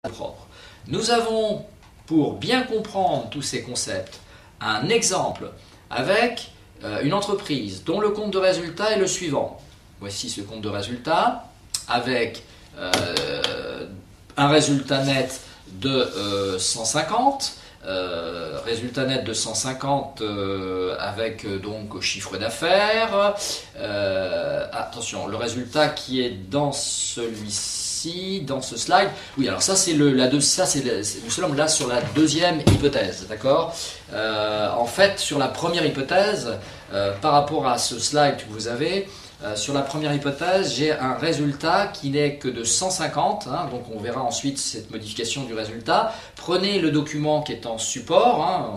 propre. Nous avons, pour bien comprendre tous ces concepts, un exemple avec une entreprise dont le compte de résultat est le suivant. Voici ce compte de résultat avec un résultat net de 150. Résultat net de 150 avec donc chiffre d'affaires. Attention, le résultat qui est dans celui-ci, dans ce slide. Oui, alors ça c'est nous sommes là sur la deuxième hypothèse, d'accord. En fait, sur la première hypothèse, par rapport à ce slide que vous avez. Sur la première hypothèse, j'ai un résultat qui n'est que de 150, donc on verra ensuite cette modification du résultat. Prenez le document qui est en support,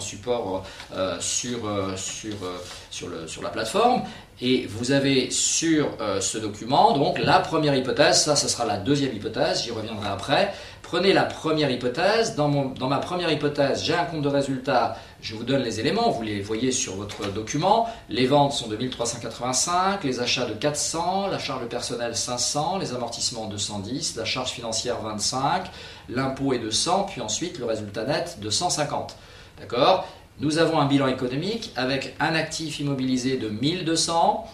sur la plateforme, et vous avez sur ce document, donc la première hypothèse, ça sera la deuxième hypothèse, j'y reviendrai après. Prenez la première hypothèse, dans ma première hypothèse, j'ai un compte de résultat, je vous donne les éléments, vous les voyez sur votre document. Les ventes sont de 1385, les achats de 400, la charge de personnel 500, les amortissements 210, la charge financière 25, l'impôt est de 100, puis ensuite le résultat net de 150. D'accord ? Nous avons un bilan économique avec un actif immobilisé de 1200,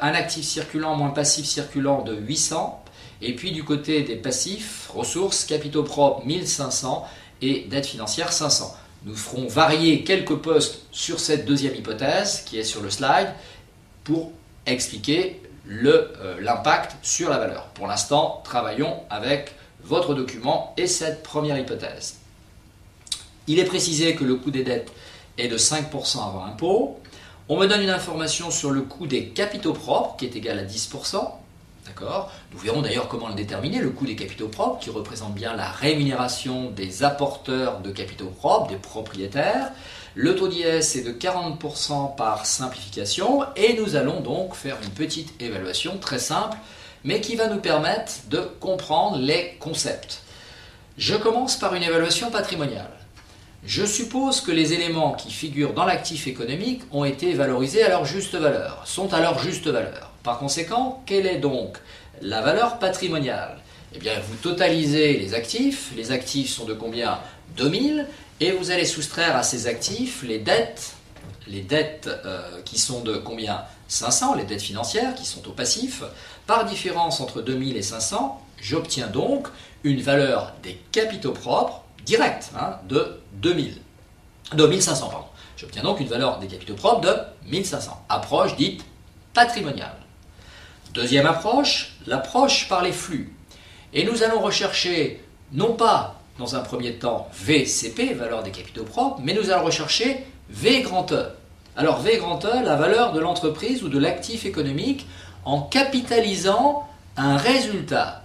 un actif circulant moins passif circulant de 800, et puis du côté des passifs, ressources, capitaux propres 1500 et dette financière 500. Nous ferons varier quelques postes sur cette deuxième hypothèse qui est sur le slide pour expliquer l'impact sur la valeur. Pour l'instant, travaillons avec votre document et cette première hypothèse. Il est précisé que le coût des dettes est de 5% avant impôt. On me donne une information sur le coût des capitaux propres qui est égal à 10%. D'accord ? Nous verrons d'ailleurs comment le déterminer, le coût des capitaux propres, qui représente bien la rémunération des apporteurs de capitaux propres, des propriétaires. Le taux d'IS est de 40% par simplification, et nous allons donc faire une petite évaluation très simple, mais qui va nous permettre de comprendre les concepts. Je commence par une évaluation patrimoniale. Je suppose que les éléments qui figurent dans l'actif économique ont été valorisés à leur juste valeur, sont à leur juste valeur. Par conséquent, quelle est donc la valeur patrimoniale ? Eh bien, vous totalisez les actifs sont de combien ? 2000, et vous allez soustraire à ces actifs les dettes qui sont de combien ? 500, les dettes financières qui sont au passif. Par différence entre 2000 et 500, j'obtiens donc une valeur des capitaux propres directe de 1500. J'obtiens donc une valeur des capitaux propres de 1500. Approche dite patrimoniale. Deuxième approche, l'approche par les flux. Et nous allons rechercher, non pas dans un premier temps VCP, valeur des capitaux propres, mais nous allons rechercher V grand E. Alors V grand E, la valeur de l'entreprise ou de l'actif économique en capitalisant un résultat.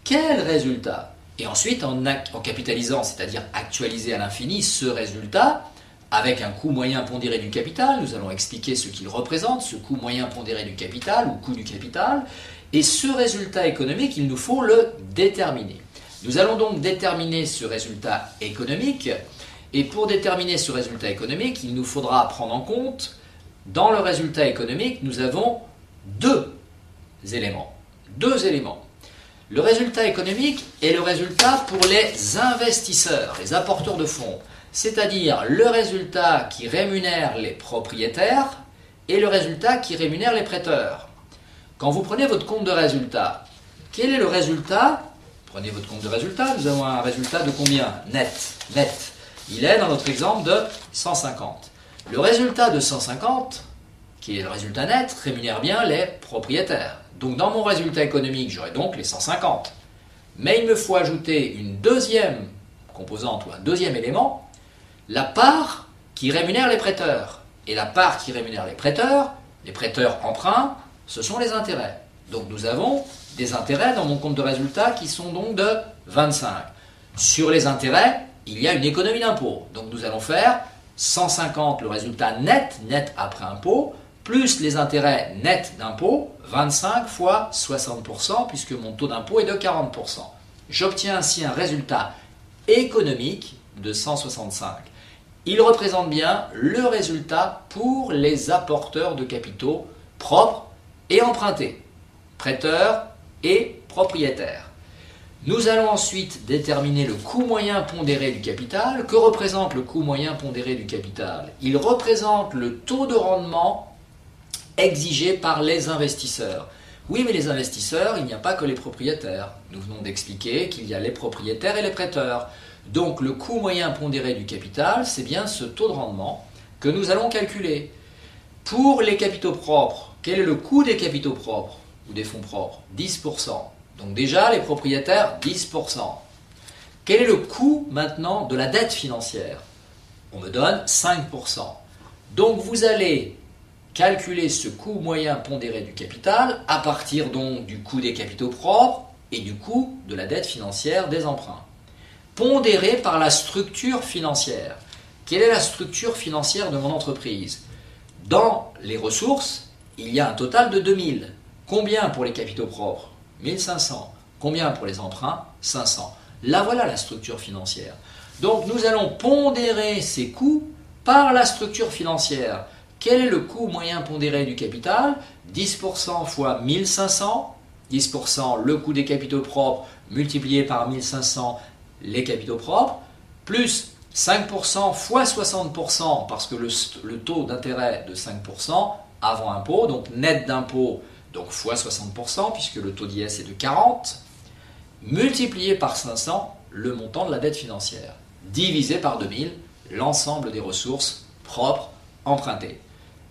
Quel résultat ? Et ensuite, en capitalisant, c'est-à-dire actualiser à l'infini ce résultat, avec un coût moyen pondéré du capital, nous allons expliquer ce qu'il représente, ce coût moyen pondéré du capital ou coût du capital, et ce résultat économique, il nous faut le déterminer. Nous allons donc déterminer ce résultat économique, et pour déterminer ce résultat économique, il nous faudra prendre en compte, dans le résultat économique, nous avons deux éléments. Le résultat économique est le résultat pour les investisseurs, les apporteurs de fonds, c'est-à-dire le résultat qui rémunère les propriétaires et le résultat qui rémunère les prêteurs. Quand vous prenez votre compte de résultat, quel est le résultat ? Prenez votre compte de résultat, nous avons un résultat de combien ? Net. Il est, dans notre exemple, de 150. Le résultat de 150, qui est le résultat net, rémunère bien les propriétaires. Donc dans mon résultat économique, j'aurai donc les 150. Mais il me faut ajouter une deuxième composante ou un deuxième élément, la part qui rémunère les prêteurs. Et la part qui rémunère les prêteurs emprunts, ce sont les intérêts. Donc nous avons des intérêts dans mon compte de résultat qui sont donc de 25. Sur les intérêts, il y a une économie d'impôt. Donc nous allons faire 150 le résultat net après impôt, plus les intérêts nets d'impôt, 25 fois 60%, puisque mon taux d'impôt est de 40%. J'obtiens ainsi un résultat économique de 165. Il représente bien le résultat pour les apporteurs de capitaux propres et empruntés, prêteurs et propriétaires. Nous allons ensuite déterminer le coût moyen pondéré du capital. Que représente le coût moyen pondéré du capital? Il représente le taux de rendement exigé par les investisseurs. Oui, mais les investisseurs, il n'y a pas que les propriétaires. Nous venons d'expliquer qu'il y a les propriétaires et les prêteurs. Donc le coût moyen pondéré du capital, c'est bien ce taux de rendement que nous allons calculer. Pour les capitaux propres, quel est le coût des capitaux propres ou des fonds propres? 10%. Donc déjà, les propriétaires, 10%. Quel est le coût maintenant de la dette financière? On me donne 5%. Donc vous allez calculer ce coût moyen pondéré du capital à partir donc du coût des capitaux propres et du coût de la dette financière des emprunts. Pondéré par la structure financière. Quelle est la structure financière de mon entreprise? Dans les ressources, il y a un total de 2000. Combien pour les capitaux propres? 1500. Combien pour les emprunts? 500. Là voilà la structure financière. Donc nous allons pondérer ces coûts par la structure financière. Quel est le coût moyen pondéré du capital? 10% fois 1500. 10% le coût des capitaux propres multiplié par 1500 les capitaux propres, plus 5% fois 60% parce que le taux d'intérêt de 5% avant impôt, donc net d'impôt, donc fois 60% puisque le taux d'IS est de 40, multiplié par 500 le montant de la dette financière, divisé par 2000 l'ensemble des ressources propres empruntées.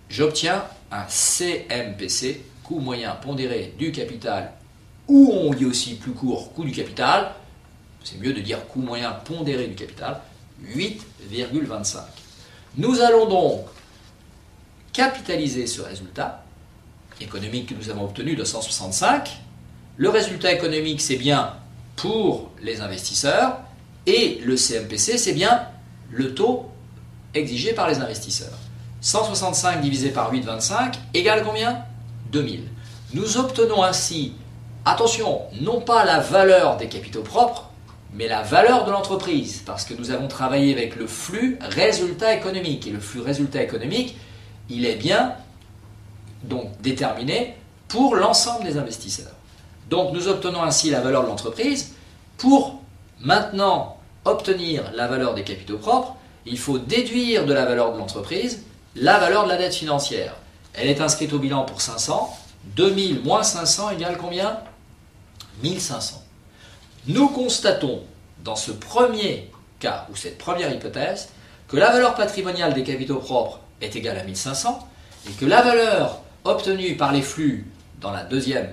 J'obtiens un CMPC, coût moyen pondéré du capital, ou on dit aussi plus court, coût du capital, c'est mieux de dire coût moyen pondéré du capital, 8,25. Nous allons donc capitaliser ce résultat économique que nous avons obtenu de 165. Le résultat économique, c'est bien pour les investisseurs et le CMPC, c'est bien le taux exigé par les investisseurs. 165 divisé par 8,25 égale combien? 2000. Nous obtenons ainsi, attention, non pas la valeur des capitaux propres, mais la valeur de l'entreprise, parce que nous avons travaillé avec le flux résultat économique. Et le flux résultat économique, il est bien donc déterminé pour l'ensemble des investisseurs. Donc nous obtenons ainsi la valeur de l'entreprise. Pour maintenant obtenir la valeur des capitaux propres, il faut déduire de la valeur de l'entreprise la valeur de la dette financière. Elle est inscrite au bilan pour 500. 2000 moins 500 égale combien? 1500. Nous constatons dans ce premier cas, ou cette première hypothèse, que la valeur patrimoniale des capitaux propres est égale à 1500 et que la valeur obtenue par les flux dans la deuxième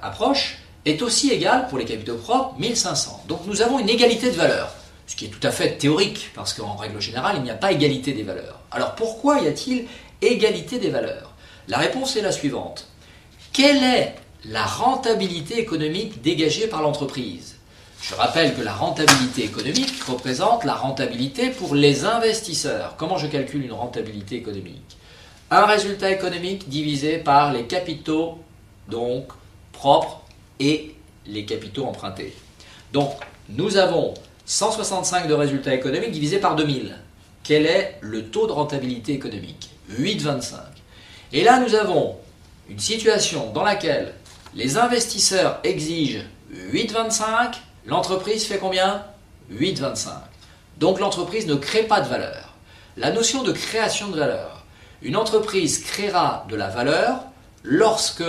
approche est aussi égale pour les capitaux propres 1500. Donc nous avons une égalité de valeur, ce qui est tout à fait théorique parce qu'en règle générale il n'y a pas égalité des valeurs. Alors pourquoi y a-t-il égalité des valeurs? La réponse est la suivante. Quelle est la rentabilité économique dégagée par l'entreprise? Je rappelle que la rentabilité économique représente la rentabilité pour les investisseurs. Comment je calcule une rentabilité économique? Un résultat économique divisé par les capitaux donc propres et les capitaux empruntés. Donc nous avons 165 de résultat économique divisé par 2000. Quel est le taux de rentabilité économique? 8,25. Et là nous avons une situation dans laquelle les investisseurs exigent 8,25, l'entreprise fait combien? 8,25. Donc l'entreprise ne crée pas de valeur. La notion de création de valeur. Une entreprise créera de la valeur lorsque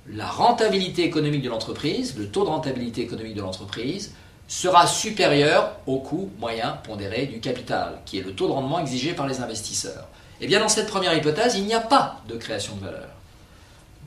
la rentabilité économique de l'entreprise, le taux de rentabilité économique de l'entreprise, sera supérieur au coût moyen pondéré du capital, qui est le taux de rendement exigé par les investisseurs. Et bien dans cette première hypothèse, il n'y a pas de création de valeur.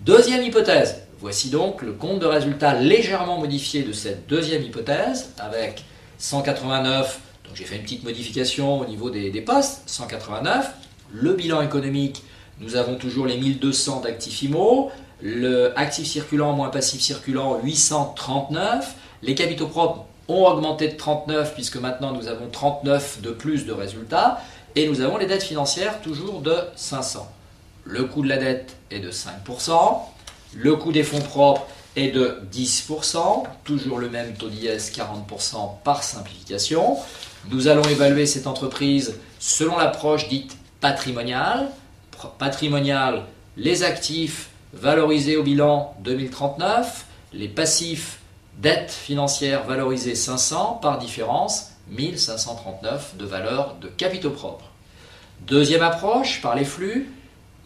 Deuxième hypothèse, voici donc le compte de résultat légèrement modifié de cette deuxième hypothèse avec 189, donc j'ai fait une petite modification au niveau des postes, 189, le bilan économique, nous avons toujours les 1200 d'actifs IMO, le actif circulant moins passif circulant 839, les capitaux propres ont augmenté de 39 puisque maintenant nous avons 39 de plus de résultats et nous avons les dettes financières toujours de 500. Le coût de la dette est de 5%, le coût des fonds propres est de 10%, toujours le même taux d'IS 40% par simplification. Nous allons évaluer cette entreprise selon l'approche dite patrimoniale. Patrimoniale, les actifs valorisés au bilan 2039, les passifs dette financière valorisée 500 par différence 1539 de valeur de capitaux propres. Deuxième approche, par les flux,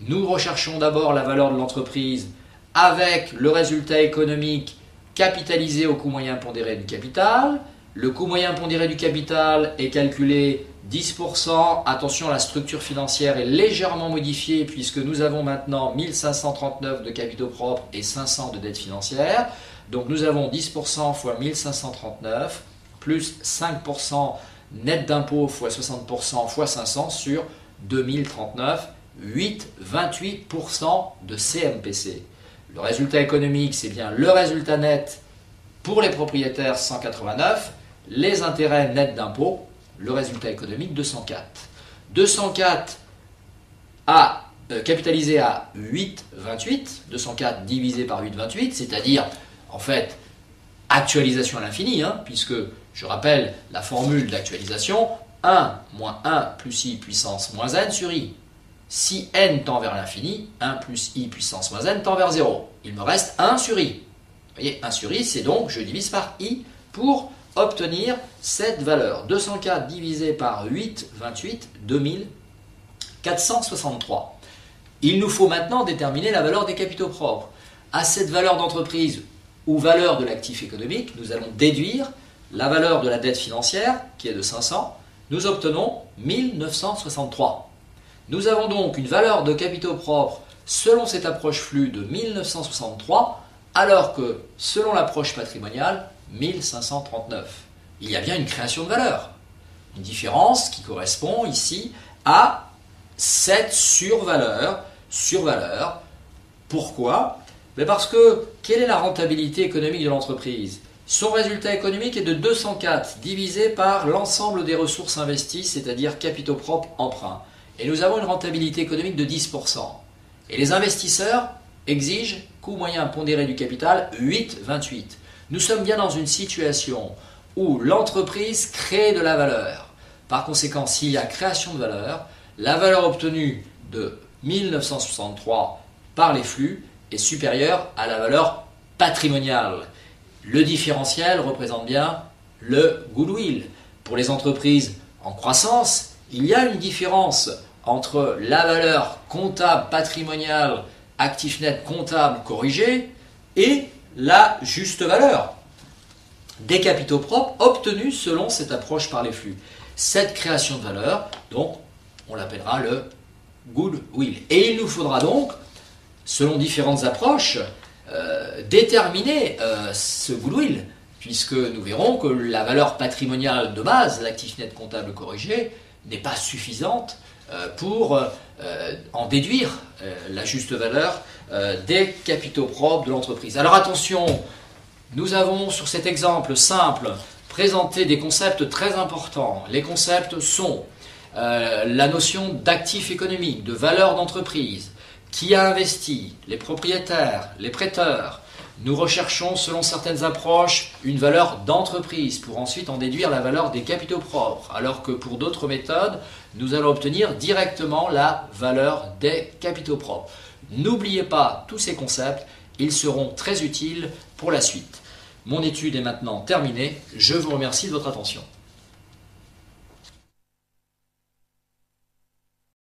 nous recherchons d'abord la valeur de l'entreprise avec le résultat économique capitalisé au coût moyen pondéré du capital. Le coût moyen pondéré du capital est calculé 10%. Attention, la structure financière est légèrement modifiée puisque nous avons maintenant 1539 de capitaux propres et 500 de dettes financières. Donc nous avons 10% fois 1539 plus 5% net d'impôt fois 60% fois 500 sur 2039, 28% de CMPC. Le résultat économique, c'est bien le résultat net pour les propriétaires 189, les intérêts nets d'impôt, le résultat économique 204. 204 capitalisé à 8,28, 204 divisé par 8,28, c'est-à-dire en fait actualisation à l'infini, puisque je rappelle la formule d'actualisation, 1 moins 1 plus i puissance moins n sur i. Si n tend vers l'infini, 1 plus i puissance moins n tend vers 0. Il me reste 1 sur i. Vous voyez, 1 sur i, c'est donc, je divise par i pour obtenir cette valeur. 204 divisé par 8,28, 2463. Il nous faut maintenant déterminer la valeur des capitaux propres. À cette valeur d'entreprise ou valeur de l'actif économique, nous allons déduire la valeur de la dette financière, qui est de 500. Nous obtenons 1963. Nous avons donc une valeur de capitaux propres selon cette approche flux de 1963, alors que selon l'approche patrimoniale, 1539. Il y a bien une création de valeur. Une différence qui correspond ici à cette survaleur. Pourquoi? Parce que quelle est la rentabilité économique de l'entreprise? Son résultat économique est de 204 divisé par l'ensemble des ressources investies, c'est-à-dire capitaux propres, emprunts. Et nous avons une rentabilité économique de 10%. Et les investisseurs exigent coût moyen pondéré du capital 8,28. Nous sommes bien dans une situation où l'entreprise crée de la valeur. Par conséquent, s'il y a création de valeur, la valeur obtenue de 1963 par les flux est supérieure à la valeur patrimoniale. Le différentiel représente bien le goodwill. Pour les entreprises en croissance, il y a une différence entre la valeur comptable patrimoniale, actif net comptable corrigé, et la juste valeur des capitaux propres obtenus selon cette approche par les flux. Cette création de valeur, donc, on l'appellera le goodwill. Et il nous faudra donc, selon différentes approches, déterminer ce goodwill, puisque nous verrons que la valeur patrimoniale de base, l'actif net comptable corrigé, n'est pas suffisante pour en déduire la juste valeur des capitaux propres de l'entreprise. Alors attention, nous avons sur cet exemple simple présenté des concepts très importants. Les concepts sont la notion d'actif économique, de valeur d'entreprise, qui a investi, les propriétaires, les prêteurs. Nous recherchons, selon certaines approches, une valeur d'entreprise pour ensuite en déduire la valeur des capitaux propres, alors que pour d'autres méthodes, nous allons obtenir directement la valeur des capitaux propres. N'oubliez pas tous ces concepts, ils seront très utiles pour la suite. Mon étude est maintenant terminée, je vous remercie de votre attention.